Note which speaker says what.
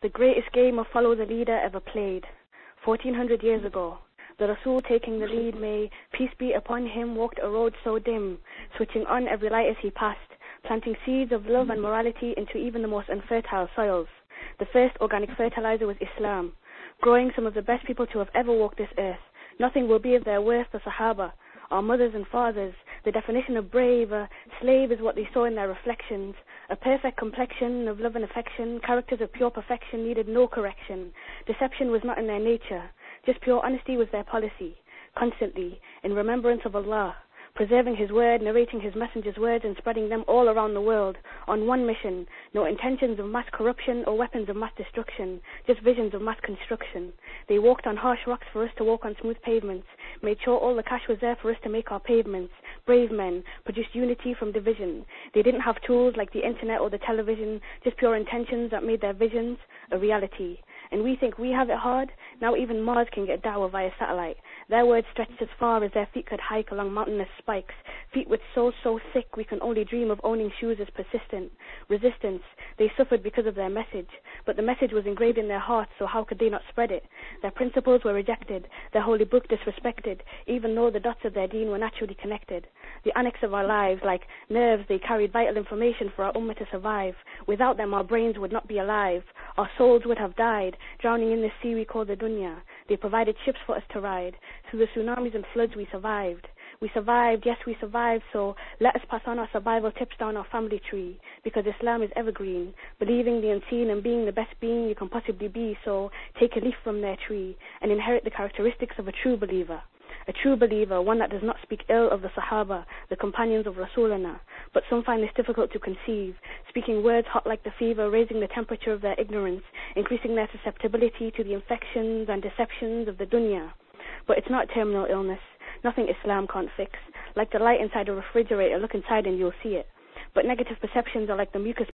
Speaker 1: The greatest game of follow the leader ever played. 1400 years ago, the Rasul taking the lead, may peace be upon him, walked a road so dim, switching on every light as he passed, planting seeds of love and morality into even the most unfertile soils. The first organic fertilizer was Islam, growing some of the best people to have ever walked this earth. Nothing will be of their worth, the Sahaba, our mothers and fathers. The definition of brave, a slave is what they saw in their reflections. A perfect complexion of love and affection, characters of pure perfection needed no correction. Deception was not in their nature, just pure honesty was their policy. Constantly, in remembrance of Allah, preserving His word, narrating His messenger's words and spreading them all around the world, on one mission, no intentions of mass corruption or weapons of mass destruction, just visions of mass construction. They walked on harsh rocks for us to walk on smooth pavements, made sure all the cash was there for us to make our pavements. Brave men produced unity from division. They didn't have tools like the internet or the television, just pure intentions that made their visions a reality. And we think we have it hard. Now even Mars can get dawah via satellite. Their words stretched as far as their feet could hike along mountainous spikes. Feet with soles so thick we can only dream of owning shoes as persistent. Resistance, they suffered because of their message. But the message was engraved in their hearts, so how could they not spread it? Their principles were rejected, their holy book disrespected, even though the dots of their deen were naturally connected. The annex of our lives, like nerves, they carried vital information for our ummah to survive. Without them, our brains would not be alive. Our souls would have died, drowning in the sea we call the dunya. They provided ships for us to ride. Through the tsunamis and floods we survived. We survived, yes we survived, so let us pass on our survival tips down our family tree, because Islam is evergreen, believing the unseen and being the best being you can possibly be, so take a leaf from their tree and inherit the characteristics of a true believer. A true believer, one that does not speak ill of the Sahaba, the companions of Rasulullah, but some find this difficult to conceive, speaking words hot like the fever, raising the temperature of their ignorance, increasing their susceptibility to the infections and deceptions of the dunya. But it's not terminal illness, nothing Islam can't fix. Like the light inside a refrigerator, look inside and you'll see it. But negative perceptions are like the mucus